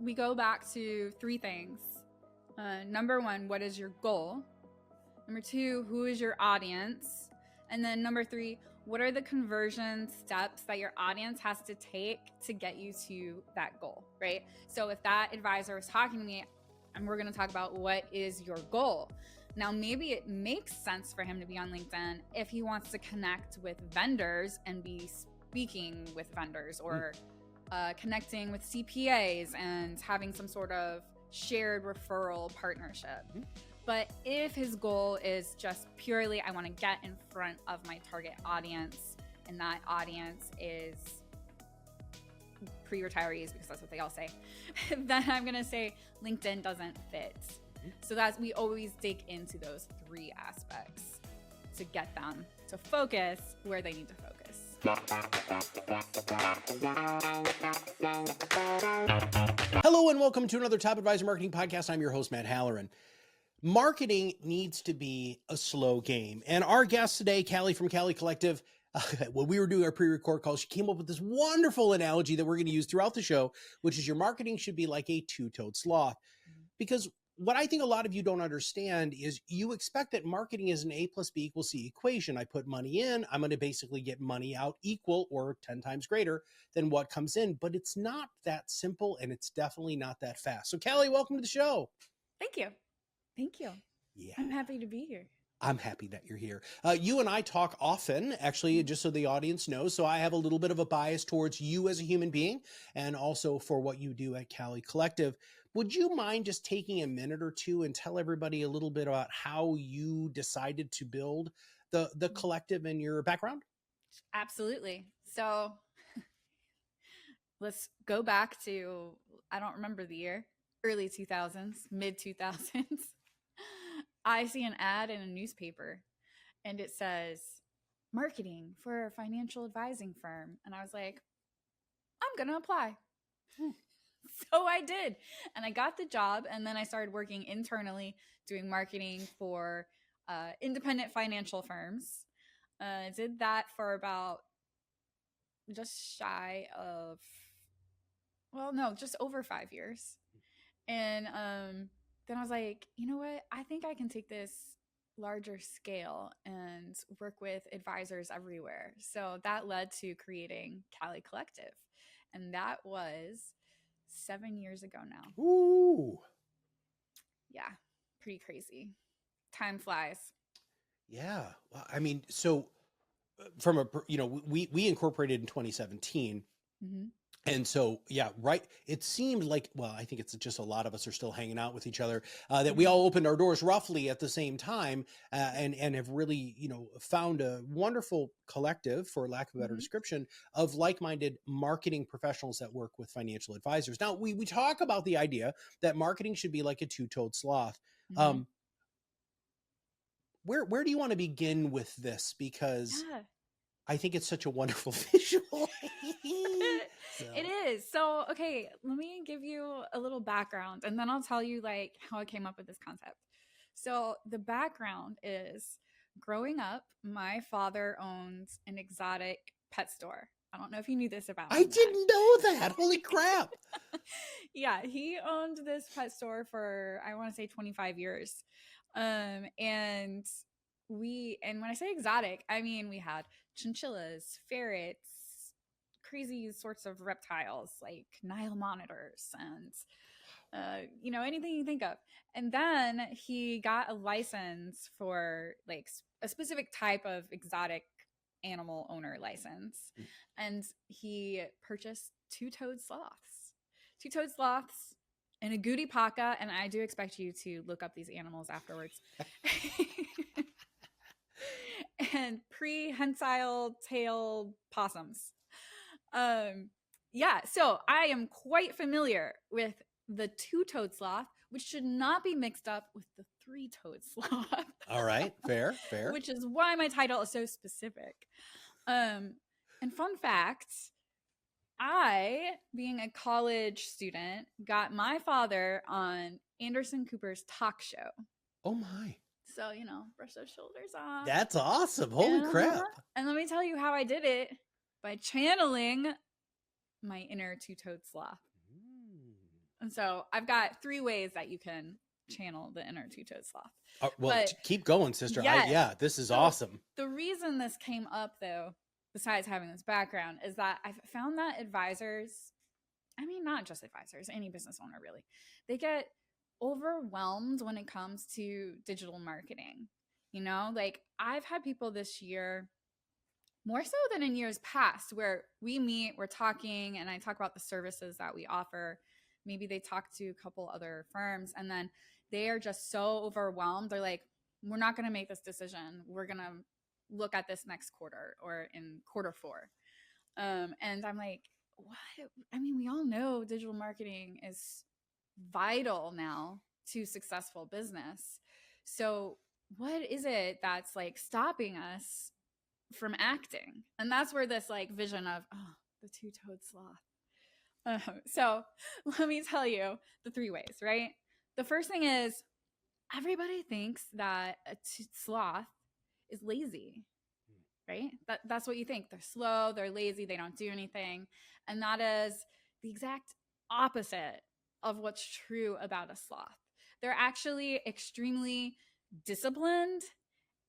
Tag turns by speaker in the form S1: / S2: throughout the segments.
S1: we go back to three things. Number one, what is your goal? Number two, who is your audience? And then number three, what are the conversion steps that your audience has to take to get you to that goal, right? So if that advisor is talking to me, and we're going to talk about what is your goal. Now, maybe it makes sense for him to be on LinkedIn if he wants to connect with vendors and be speaking with vendors, or connecting with CPAs and having some sort of shared referral partnership. But if his goal is just purely, I want to get in front of my target audience, and that audience is pre-retirees, because that's what they all say, then I'm going to say LinkedIn doesn't fit. So we always dig into those three aspects to get them to focus where they need to focus.
S2: Hello and welcome to another Top Advisor Marketing Podcast. I'm your host, Matt Halloran. Marketing needs to be a slow game. And our guest today, Kalli from Kalli Collective, when we were doing our pre-record call, she came up with this wonderful analogy that we're going to use throughout the show, which is your marketing should be like a two-toed sloth. Because what I think a lot of you don't understand is you expect that marketing is an A plus B equals C equation. I put money in, I'm going to basically get money out equal or 10 times greater than what comes in. But it's not that simple, and it's definitely not that fast. So Kalli, welcome to the show.
S1: Thank you. Thank you.
S2: Yeah.
S1: I'm happy to be here.
S2: I'm happy that you're here. You and I talk often, actually, just so the audience knows. So I have a little bit of a bias towards you as a human being, and also for what you do at Kalli Collective. Would you mind just taking a minute or two and tell everybody a little bit about how you decided to build the collective and your background?
S1: Absolutely. So let's go back to, I don't remember the year, early 2000s, mid 2000s. I see an ad in a newspaper, and it says marketing for a financial advising firm. And I was like, I'm going to apply. So I did. And I got the job. And then I started working internally doing marketing for independent financial firms. I did that for about just over 5 years. And then I was like, you know what? I think I can take this larger scale and work with advisors everywhere. So that led to creating Kalli Collective. And that was 7 years ago now.
S2: Ooh.
S1: Yeah, pretty crazy. Time flies.
S2: Yeah. Well, I mean, so from we incorporated in 2017. Mm-hmm. And so, yeah, right. It seemed like, well, I think it's just a lot of us are still hanging out with each other, that we all opened our doors roughly at the same time, and have really, found a wonderful collective, for lack of a better description, of like-minded marketing professionals that work with financial advisors. Now, we talk about the idea that marketing should be like a two-toed sloth. Where do you want to begin with this? Because I think it's such a wonderful visual.
S1: So. It is. So, okay, let me give you a little background, and then I'll tell you like how I came up with this concept. So the background is, growing up, my father owns an exotic pet store. I don't know if you knew this about
S2: I didn't know that. Holy crap.
S1: Yeah, he owned this pet store for, I want to say 25 years. And when I say exotic, I mean, we had chinchillas, ferrets, crazy sorts of reptiles like Nile monitors and, anything you think of. And then he got a license for like a specific type of exotic animal owner license. And he purchased two-toed sloths and a goody paca. And I do expect you to look up these animals afterwards. And prehensile tail possums. So I am quite familiar with the two-toed sloth, which should not be mixed up with the three-toed sloth.
S2: All right, fair.
S1: Which is why my title is so specific. And fun fact, I, being a college student, got my father on Anderson Cooper's talk show.
S2: Oh my.
S1: So, brush those shoulders off.
S2: That's awesome. Holy crap.
S1: And let me tell you how I did it, by channeling my inner two-toed sloth. And so I've got 3 ways that you can channel the inner two-toed sloth.
S2: Well,
S1: But
S2: keep going, sister.
S1: yes,
S2: This is
S1: so
S2: awesome.
S1: the reason this came up, though, besides having this background, is that I've found that advisors, I mean, not just advisors, any business owner really, they get overwhelmed when it comes to digital marketing. You know, like I've had people this year, more so than in years past, where we meet, we're talking, and I talk about the services that we offer. Maybe they talk to a couple other firms, and then they are just so overwhelmed. They're like, we're not going to make this decision. We're going to look at this next quarter or in quarter 4. And I'm like, what? I mean, we all know digital marketing is vital now to successful business. So what is it that's like stopping us from acting? And that's where this like vision of, oh, the two-toed sloth. So let me tell you the 3 ways, right? The first thing is everybody thinks that a sloth is lazy, right? That's what you think. They're slow, they're lazy, they don't do anything. And that is the exact opposite of what's true about a sloth. They're actually extremely disciplined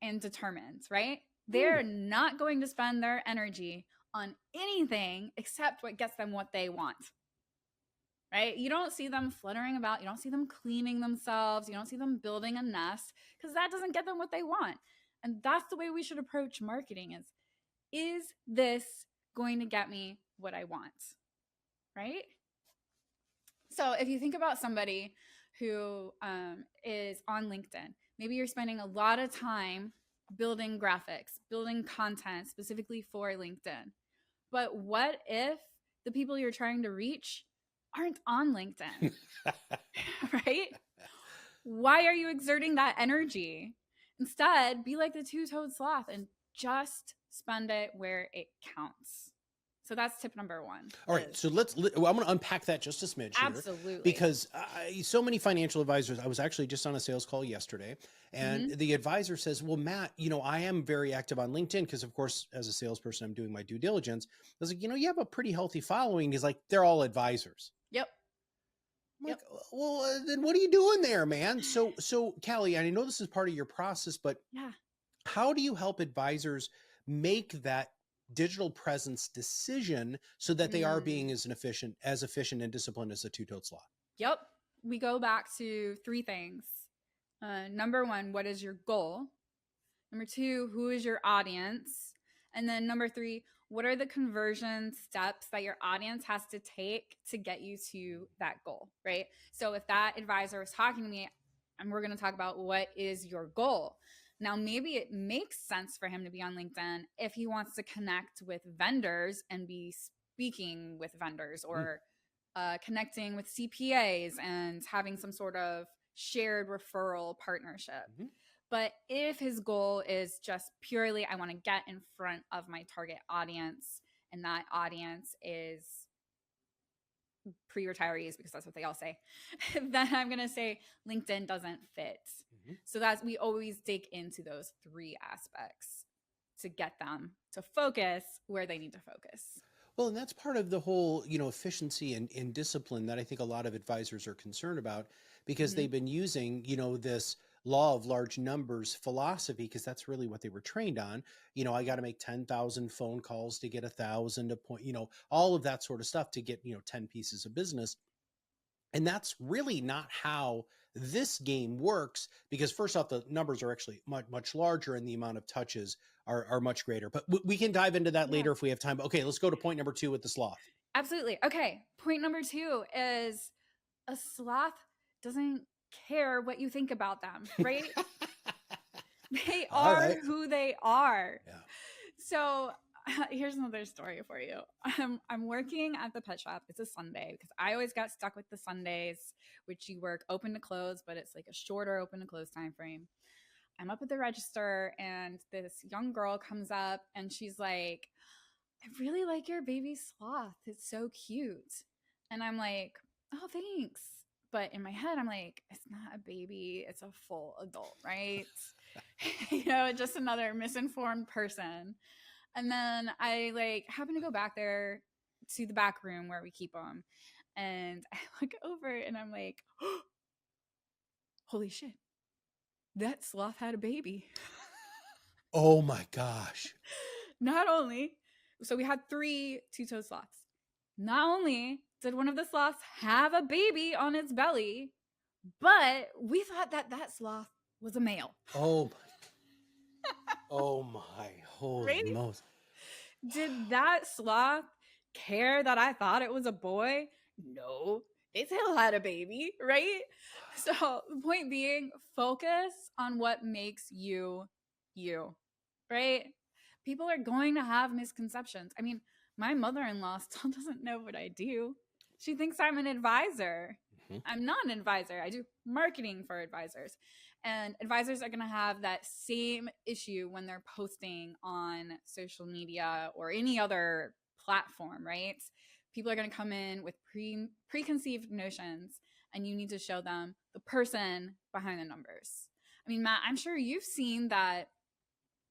S1: and determined, right? They're not going to spend their energy on anything except what gets them what they want. Right? You don't see them fluttering about. You don't see them cleaning themselves. You don't see them building a nest because that doesn't get them what they want. And that's the way we should approach marketing is this going to get me what I want? Right? So if you think about somebody who is on LinkedIn, maybe you're spending a lot of time building graphics, building content specifically for LinkedIn. But what if the people you're trying to reach aren't on LinkedIn? Right? Why are you exerting that energy? Instead, be like the two-toed sloth and just spend it where it counts. So that's tip number 1.
S2: All right. So I'm going to unpack that just a smidge here.
S1: Absolutely.
S2: Because so many financial advisors, I was actually just on a sales call yesterday, and the advisor says, well, Matt, I am very active on LinkedIn because, of course, as a salesperson, I'm doing my due diligence. I was like, you have a pretty healthy following. He's like, they're all advisors.
S1: Yep.
S2: I'm like, well, then what are you doing there, man? So Kalli, I know this is part of your process, but how do you help advisors make that digital presence decision so that they are being as efficient and disciplined as a two-toed sloth?
S1: Yep. We go back to 3 things. Number 1, what is your goal? Number 2, who is your audience? And then number 3, what are the conversion steps that your audience has to take to get you to that goal, right? So if that advisor is talking to me, and we're going to talk about what is your goal. Now, maybe it makes sense for him to be on LinkedIn if he wants to connect with vendors and be speaking with vendors or connecting with CPAs and having some sort of shared referral partnership. But if his goal is just purely, I want to get in front of my target audience, and that audience is pre-retirees, because that's what they all say, then I'm going to say LinkedIn doesn't fit. So we always dig into those 3 aspects to get them to focus where they need to focus.
S2: Well, and that's part of the whole, efficiency and discipline that I think a lot of advisors are concerned about, because they've been using, this law of large numbers philosophy, because that's really what they were trained on. I got to make 10,000 phone calls to get 1,000 all of that sort of stuff to get, 10 pieces of business. And that's really not how this game works, because first off, the numbers are actually much, much larger and the amount of touches are much greater. But we can dive into that later if we have time. Okay, let's go to point number 2 with the sloth.
S1: Absolutely. Okay, point number 2 is a sloth doesn't care what you think about them, right? They are who they are. Yeah. So here's another story for you. I'm working at the pet shop. It's a Sunday because I always got stuck with the Sundays, which you work open to close, but it's like a shorter open to close time frame. I'm up at the register and this young girl comes up and she's like, I really like your baby sloth. It's so cute. And I'm like, oh, thanks. But in my head, I'm like, it's not a baby. It's a full adult, right? Just another misinformed person. And then I happen to go back there to the back room where we keep them. And I look over and I'm like, holy shit, that sloth had a baby.
S2: Oh my gosh.
S1: Not only, so we had 3 two-toed sloths. Not only did one of the sloths have a baby on its belly, but we thought that that sloth was a male.
S2: Oh my. Oh my. Holy
S1: Right?
S2: moly.
S1: Did that sloth care that I thought it was a boy? No. It still had a baby, right? So the point being, focus on what makes you you, right? People are going to have misconceptions. I mean, my mother-in-law still doesn't know what I do. She thinks I'm an advisor.
S2: Mhm.
S1: I'm not an advisor. I do marketing for advisors. And advisors are going to have that same issue when they're posting on social media or any other platform, right? People are going to come in with preconceived notions, and you need to show them the person behind the numbers. I mean, Matt, I'm sure you've seen that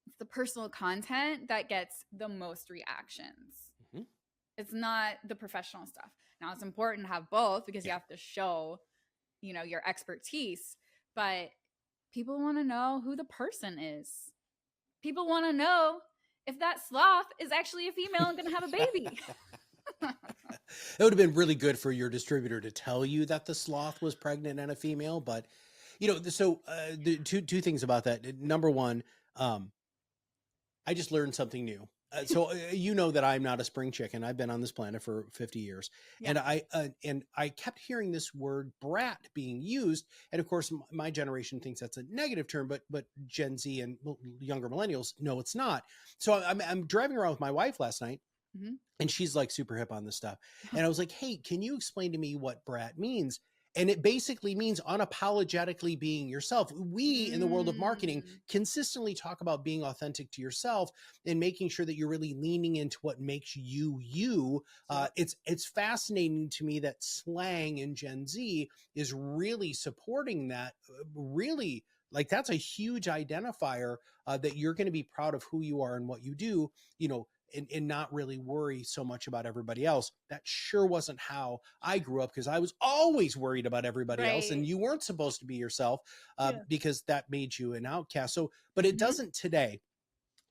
S1: it's the personal content that gets the most reactions.
S2: Mhm.
S1: It's not the professional stuff. Now, it's important to have both because you have to show, your expertise, but people want to know who the person is. People want to know if that sloth is actually a female and going to have a baby.
S2: It would have been really good for your distributor to tell you that the sloth was pregnant and a female, but so the two things about that. Number one, I just learned something new. You know that I'm not a spring chicken. I've been on this planet for 50 years,
S1: Yeah.
S2: and I kept hearing this word brat being used, and of course my generation thinks that's a negative term, but Gen Z and younger millennials know it's not. So I'm driving around with my wife last night,
S1: Mhm.
S2: and she's like super hip on this stuff, and I was like, hey, can you explain to me what brat means? And it basically means unapologetically being yourself. We in the world of marketing
S1: Mm.
S2: consistently talk about being authentic to yourself and making sure that you're really leaning into what makes you you.
S1: Yep.
S2: It's fascinating to me that slang in Gen Z is really supporting that. Really, like that's a huge identifier that you're going to be proud of who you are and what you do. And not really worry so much about everybody else. That sure wasn't how I grew up, because I was always worried about everybody else, and
S1: Right.
S2: you weren't supposed to be yourself
S1: Yeah.
S2: because that made you an outcast. So, but it
S1: Mhm.
S2: doesn't today.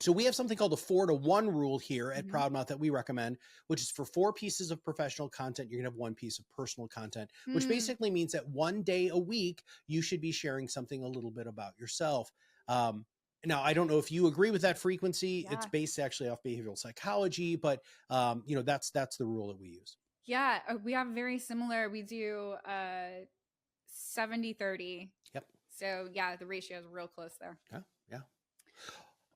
S2: So we have something called the 4-to-1 rule here at
S1: Mhm.
S2: ProudMouth that we recommend, which is for 4 pieces of professional content, you're going to have 1 piece of personal content, which
S1: Mm.
S2: basically means that 1 day a week, you should be sharing something a little bit about yourself. Now, I don't know if you agree with that frequency. It's
S1: Yeah.
S2: based actually off behavioral psychology, but that's the rule that we use.
S1: Yeah. We have very similar. We do 70-30.
S2: Yep.
S1: So yeah, the ratio is real close there.
S2: Yeah. Yeah.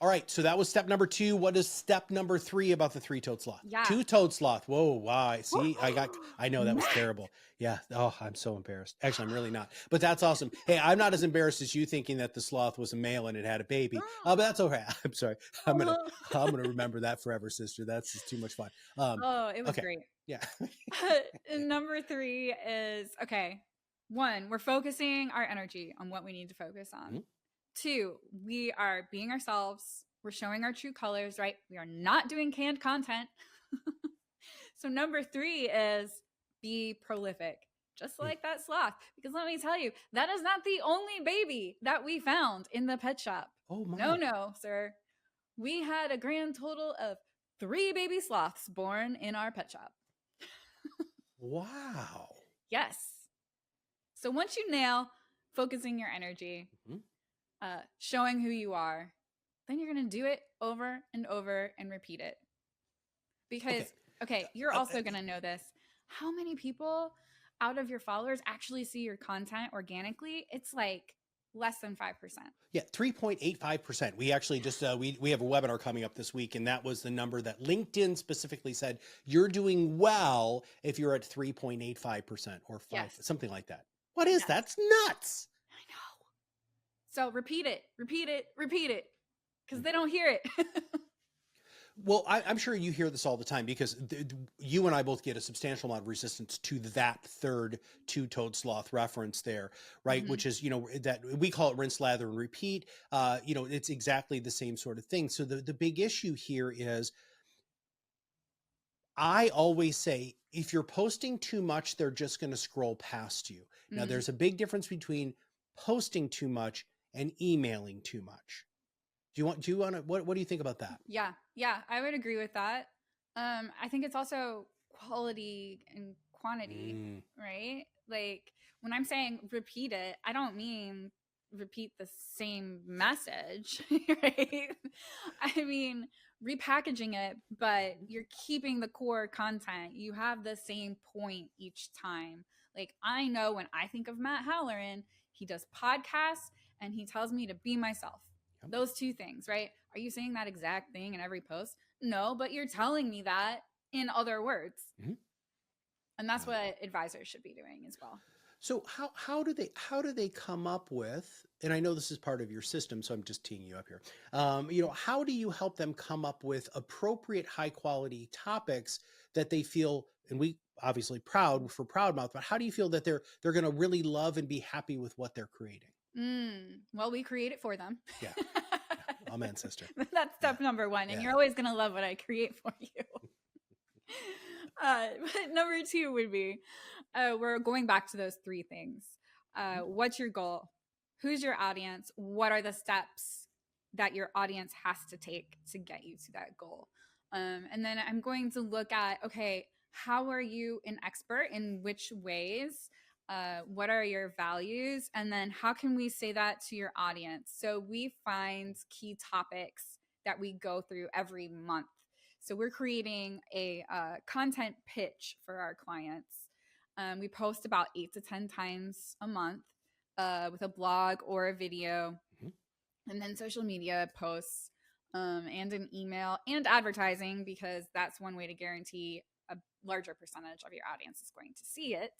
S2: All right. So that was step number 2. What is step number 3 about the 3-toed sloth?
S1: Yeah.
S2: 2-toed sloth. Whoa. Wow. See, I know that was
S1: Matt.
S2: terrible. Yeah. Oh, I'm so embarrassed. Actually, I'm really not, but that's awesome. Hey, I'm not as embarrassed as you thinking that the sloth was a male and it had a baby. But that's okay. I'm sorry. I'm going to remember that forever, sister. That's just too much fun.
S1: Oh, it was
S2: Okay.
S1: great.
S2: Yeah.
S1: Number 3 is, okay, 1, we're focusing our energy on what we need to focus on.
S2: Mhm.
S1: 2, we are being ourselves. We're showing our true colors, right? We are not doing canned content. So number 3 is be prolific, just like that sloth. Because let me tell you, that is not the only baby that we found in the pet shop.
S2: Oh my.
S1: No, sir. We had a grand total of 3 baby sloths born in our pet shop.
S2: Wow.
S1: Yes. So once you nail focusing your energy,
S2: Mhm.
S1: showing who you are, then you're going to do it over and over and repeat it. Because, okay, you're also going to know this. How many people out of your followers actually see your content organically? It's like less than 5%.
S2: Yeah, 3.85%. We actually just we have a webinar coming up this week, and that was the number that LinkedIn specifically said you're doing well if you're at 3.85% or 5,
S1: Yes.
S2: something like that. What is that's nuts?
S1: I know. So repeat it, because they don't hear it.
S2: Well, I'm sure you hear this all the time, because you and I both get a substantial amount of resistance to that third 2-toed sloth reference there, right?
S1: Mhm.
S2: Which is, that we call it rinse, lather, and repeat. It's exactly the same sort of thing. So the big issue here is I always say, if you're posting too much, they're just going to scroll past you. Now, there's a big difference between posting too much and emailing too much. Do you want to, what do you think about that?
S1: Yeah. Yeah. I would agree with that. I think it's also quality and quantity, right? Like when I'm saying repeat it, I don't mean repeat the same message, right? I mean repackaging it, but you're keeping the core content. You have the same point each time. Like I know when I think of Matt Halloran, he does podcasts and he tells me to be myself.
S2: Yep.
S1: Those two things, right? Are you saying that exact thing in every post? No, but you're telling me that in other words. And that's what advisors should be doing as well.
S2: So how do they come up with, and I know this is part of your system, so I'm just teeing you up here. How do you help them come up with appropriate high quality topics that they feel, and we obviously proud for ProudMouth, but how do you feel that they're going to really love and be happy with what they're creating?
S1: Well, we create it for them.
S2: Yeah. Amen, sister.
S1: That's step number one. And you're always going to love what I create for you. But number two would be, we're going back to those three things. What's your goal? Who's your audience? What are the steps that your audience has to take to get you to that goal? And then I'm going to look at, okay, how are you an expert in which ways? What are your values? And then how can we say that to your audience? So we find key topics that we go through every month. So we're creating a content pitch for our clients. We post about 8 to 10 times a month with a blog or a video, and then social media posts and an email and advertising, because that's one way to guarantee a larger percentage of your audience is going to see it.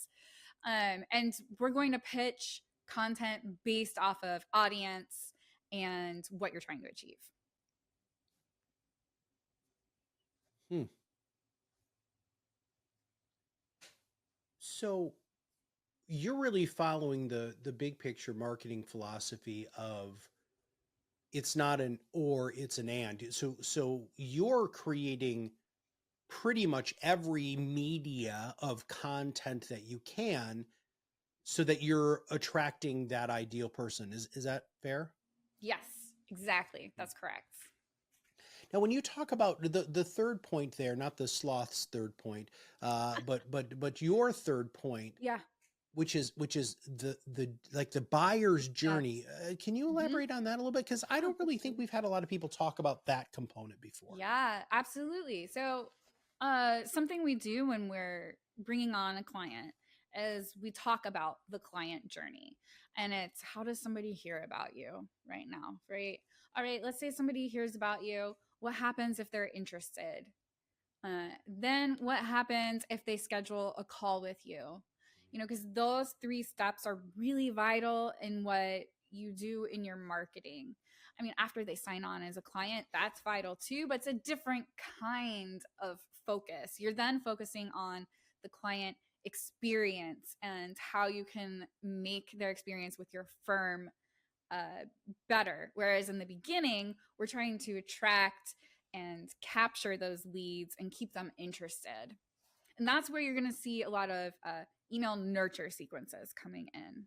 S1: And we're going to pitch content based off of audience and what you're trying to achieve.
S2: So you're really following the big picture marketing philosophy of it's not an or, it's an and. So you're creating pretty much every media of content that you can so that you're attracting that ideal person. Is that fair?
S1: Yes, exactly. That's correct.
S2: Now, when you talk about the third point there, not the sloth's third point, but your third point,
S1: yeah,
S2: which is the buyer's journey. Can you elaborate on that a little bit? Because I don't really think we've had a lot of people talk about that component before.
S1: Yeah, absolutely. So something we do when we're bringing on a client is we talk about the client journey. And it's, how does somebody hear about you right now, right? All right, let's say somebody hears about you. What happens if they're interested? Then what happens if they schedule a call with you? Because those three steps are really vital in what you do in your marketing. I mean, after they sign on as a client, that's vital too, but it's a different kind of focus. You're then focusing on the client experience and how you can make their experience with your firm better. Whereas in the beginning, we're trying to attract and capture those leads and keep them interested. And that's where you're going to see a lot of email nurture sequences coming in,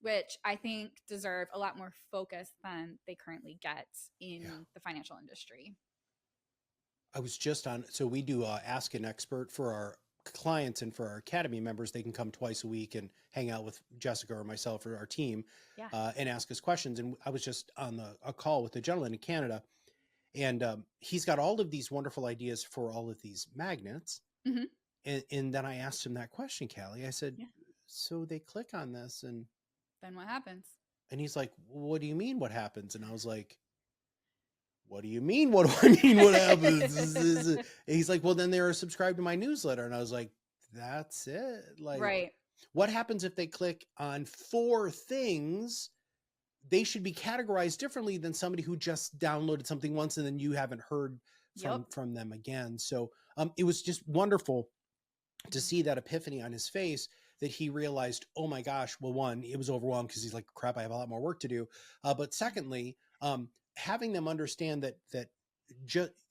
S1: which I think deserve a lot more focus than they currently get in the financial industry.
S2: I was just on, so we do Ask an Expert for our clients, and for our Academy members, they can come twice a week and hang out with Jessica or myself or our team and ask us questions. And I was just on a call with a gentleman in Canada, and he's got all of these wonderful ideas for all of these magnets. And then I asked him that question, Kalli. I said, so they click on this and
S1: then what happens?
S2: And he's like, what do you mean what happens? And I was like, what do you mean? What do I mean? What happens? He's like, well, then they're subscribed to my newsletter. And I was like, that's it. Like,
S1: right.
S2: What happens if they click on 4 things? They should be categorized differently than somebody who just downloaded something once and then you haven't heard from them again. So it was just wonderful to see that epiphany on his face, that he realized, oh my gosh, well, one, it was overwhelmed because he's like, crap, I have a lot more work to do. But secondly, having them understand that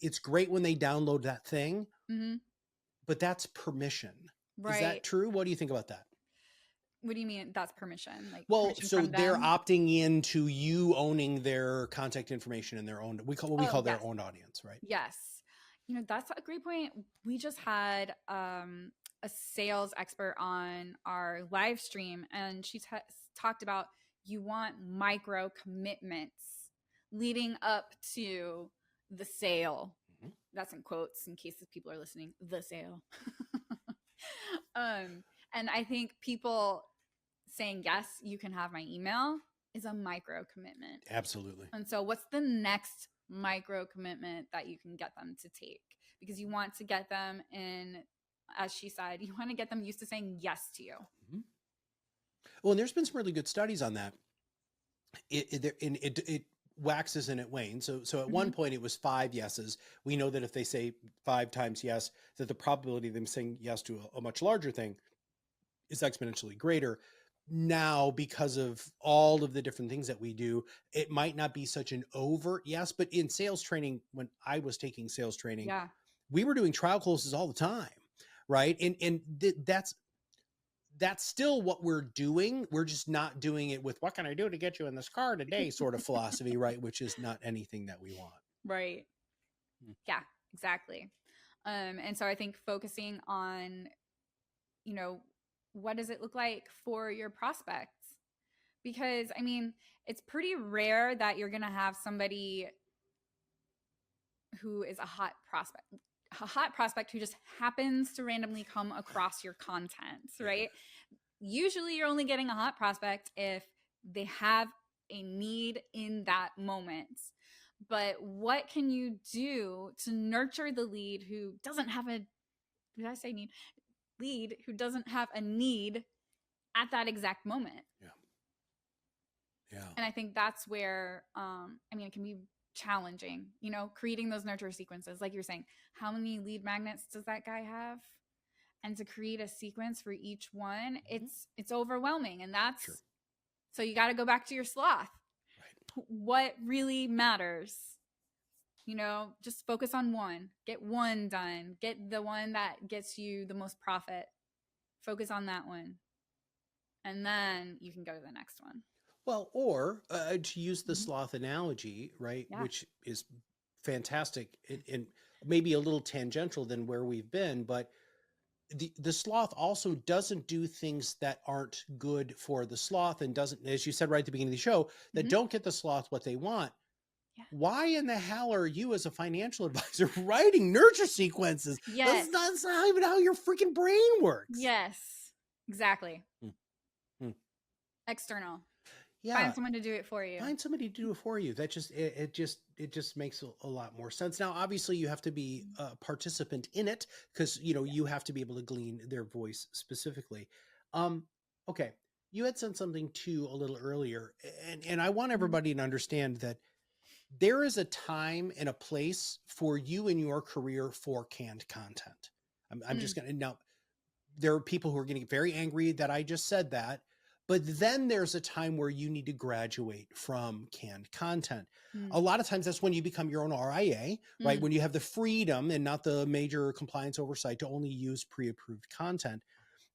S2: it's great when they download that thing, but that's permission. Is that
S1: Right.
S2: true? What do you think about that?
S1: What do you mean that's permission? Like
S2: Well,
S1: permission
S2: so
S1: from
S2: they're
S1: them?
S2: opting into you owning their contact information in their own, what we
S1: Oh,
S2: call their
S1: yes.
S2: own audience, right?
S1: Yes. That's a great point. We just had a sales expert on our live stream, and she talked about you want micro commitments leading up to the sale.
S2: Mhm.
S1: That's in quotes in case people are listening. The sale. And I think people saying, yes, you can have my email is a micro commitment.
S2: Absolutely.
S1: And so, what's the next micro commitment that you can get them to take? Because you want to get them in, as she said, you want to get them used to saying yes to you.
S2: Mm-hmm. Well, and there's been some really good studies on that. It waxes and it wanes. So at one point it was 5 yeses. We know that if they say 5 times yes, that the probability of them saying yes to a much larger thing is exponentially greater. Now, because of all of the different things that we do, it might not be such an overt yes, but in sales training, when I was taking sales training,
S1: Yeah.
S2: we were doing trial closes all the time, right? And that's still what we're doing. We're just not doing it with what can I do to get you in this car today sort of philosophy, right? Which is not anything that we want.
S1: Right. Yeah, exactly. And so I think focusing on, what does it look like for your prospects? Because I mean, it's pretty rare that you're going to have somebody who is a hot prospect who just happens to randomly come across your content, right? Usually you're only getting a hot prospect if they have a need in that moment. But what can you do to nurture the lead who doesn't have a did I say need? Lead who doesn't have a need at that exact moment?
S2: Yeah. Yeah.
S1: And I think that's where it can be challenging, creating those nurture sequences. Like you're saying, how many lead magnets does that guy have? And to create a sequence for each one, it's overwhelming. And that's so you got to go back to your sloth. Right. What really matters? Just focus on one. Get one done. Get the one that gets you the most profit. Focus on that one. And then you can go to the next one.
S2: Well, or to use the sloth analogy, right, which is fantastic and maybe a little tangential than where we've been, but the sloth also doesn't do things that aren't good for the sloth and doesn't, as you said right at the beginning of the show, that don't get the sloth what they want. Yeah. Why in the hell are you as a financial advisor writing nurture sequences?
S1: Yes.
S2: That's not even how your freaking brain works.
S1: Yes, exactly. External.
S2: Yeah.
S1: Find someone to do it for you.
S2: Find somebody to do it for you. That just, it just makes a lot more sense. Now, obviously you have to be a participant in it because, you have to be able to glean their voice specifically. Okay. You had said something too a little earlier, and I want everybody to understand that there is a time and a place for you in your career for canned content. I'm just going to, now there are people who are getting very angry that I just said that. But then there's a time where you need to graduate from canned content. A lot of times that's when you become your own RIA, right? When you have the freedom and not the major compliance oversight to only use pre-approved content.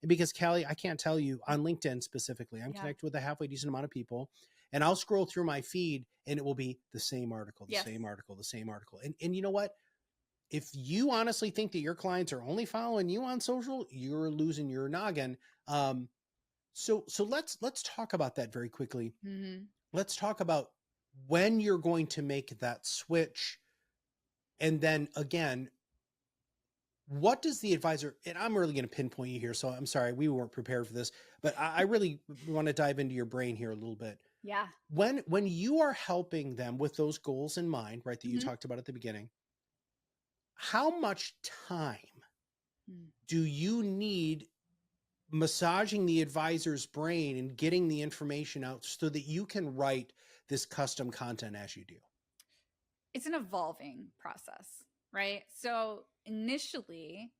S2: Because Kalli, I can't tell you on LinkedIn specifically, I'm connected with a halfway decent amount of people, and I'll scroll through my feed and it will be the same article, the same article, the same article. And you know what? If you honestly think that your clients are only following you on social, you're losing your noggin. So let's talk about that very quickly. Let's talk about when you're going to make that switch. And then again, what does the advisor, and I'm really going to pinpoint you here, so I'm sorry, we weren't prepared for this, but I really want to dive into your brain here a little bit.
S1: Yeah.
S2: When you are helping them with those goals in mind, right, that you talked about at the beginning, how much time do you need massaging the advisor's brain and getting the information out so that you can write this custom content as you do?
S1: It's an evolving process, right? So initially,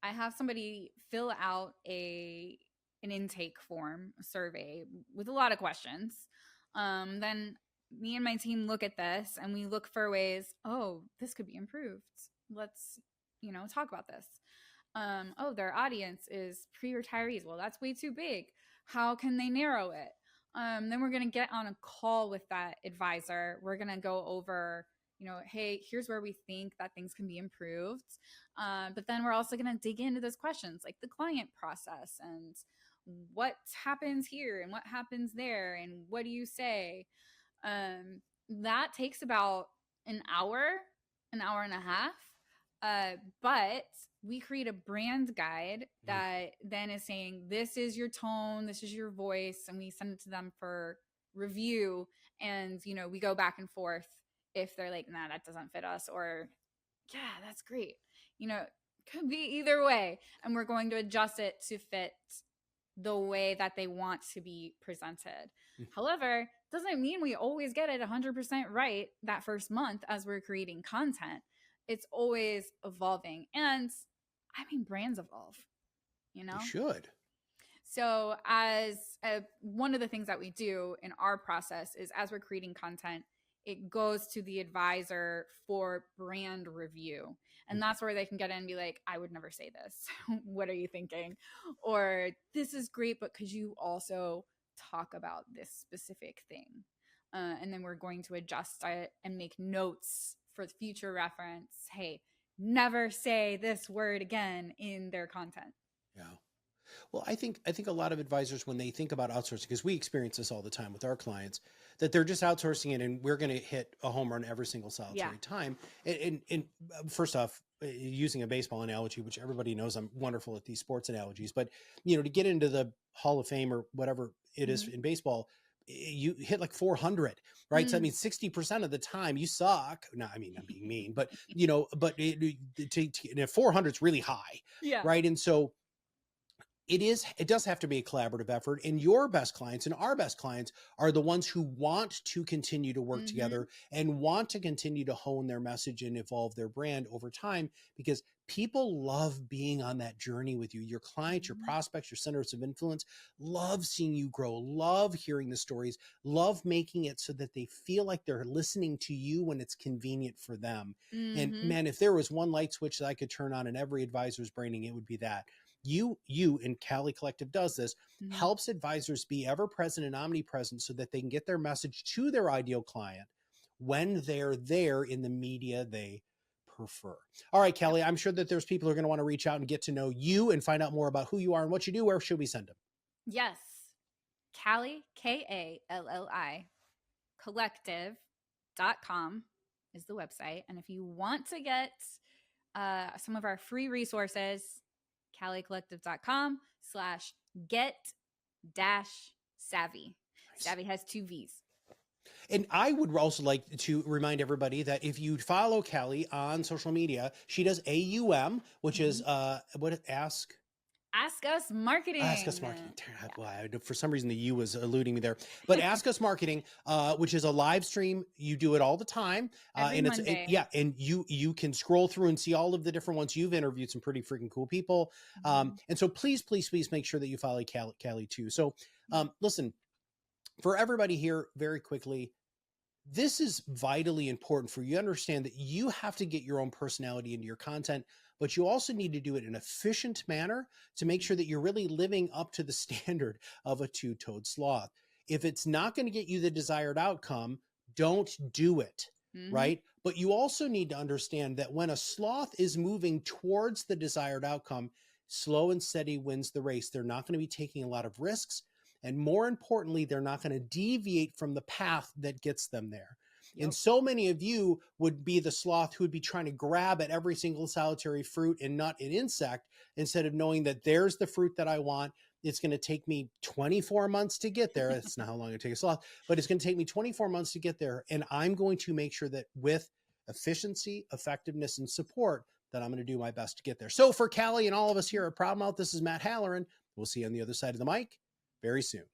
S1: I have somebody fill out an intake form, a survey with a lot of questions. Then me and my team look at this and we look for ways, this could be improved. Let's, talk about this. Oh, their audience is pre-retirees. Well, that's way too big. How can they narrow it? Then we're going to get on a call with that advisor. We're going to go over, hey, here's where we think that things can be improved. But then we're also going to dig into those questions like the client process and what happens here and what happens there and what do you say. That takes about an hour and a half. But we create a brand guide that then is saying, this is your tone, this is your voice, and we send it to them for review. And, we go back and forth if they're like, nah, that doesn't fit us, or yeah, that's great. Could be either way. And we're going to adjust it to fit the way that they want to be presented. However, doesn't mean we always get it 100% right that first month as we're creating content. It's always evolving. And brands evolve,
S2: They should.
S1: So as one of the things that we do in our process is as we're creating content, it goes to the advisor for brand review. And that's where they can get in and be like, I would never say this. What are you thinking? Or this is great, but could you also talk about this specific thing? And then we're going to adjust it and make notes for future reference. Hey, never say this word again in their content.
S2: Yeah. Well, I think a lot of advisors, when they think about outsourcing, because we experience this all the time with our clients, that they're just outsourcing it and we're going to hit a home run every single solitary time. And first off, using a baseball analogy, which everybody knows I'm wonderful at these sports analogies, but to get into the Hall of Fame or whatever it is in baseball, you hit like 400, right? So that means 60% of the time you suck. No, I'm being mean, but 400 is really high, right? And so it does have to be a collaborative effort, and your best clients and our best clients are the ones who want to continue to work together and want to continue to hone their message and evolve their brand over time, because people love being on that journey with you. Your clients, your prospects, your centers of influence love seeing you grow, love hearing the stories, love making it so that they feel like they're listening to you when it's convenient for them. And man, if there was one light switch that I could turn on in every advisor's branding, it would be that. You and Kalli Collective does this, helps advisors be ever present and omnipresent so that they can get their message to their ideal client when they're there in the media they prefer. All right, Kalli, I'm sure that there's people who are going to want to reach out and get to know you and find out more about who you are and what you do. Where should we send them?
S1: Yes. Kalli, Kalli, collective.com is the website. And if you want to get some of our free resources, KalliCollective.com/get-savvy. Savvy has 2 V's.
S2: And I would also like to remind everybody that if you follow Kalli on social media, she does AUM, which is Ask Us Marketing. Ask Us Marketing. For some reason, the U was eluding me there. But Ask Us Marketing, which is a live stream. You do it all the time.
S1: Every Monday.
S2: And you can scroll through and see all of the different ones. You've interviewed some pretty freaking cool people. And so please make sure that you follow Kalli too. So listen, for everybody here, very quickly, this is vitally important for you to understand that you have to get your own personality into your content, but you also need to do it in an efficient manner to make sure that you're really living up to the standard of a two-toed sloth. If it's not going to get you the desired outcome, don't do it, right? But you also need to understand that when a sloth is moving towards the desired outcome, slow and steady wins the race. They're not going to be taking a lot of risks. And more importantly, they're not going to deviate from the path that gets them there. Yep. And so many of you would be the sloth who would be trying to grab at every single solitary fruit and nut and insect instead of knowing that there's the fruit that I want. It's going to take me 24 months to get there. That's not how long it takes a sloth, but it's going to take me 24 months to get there. And I'm going to make sure that with efficiency, effectiveness, and support, that I'm going to do my best to get there. So for Kalli and all of us here at ProudMouth, this is Matt Halloran. We'll see you on the other side of the mic very soon.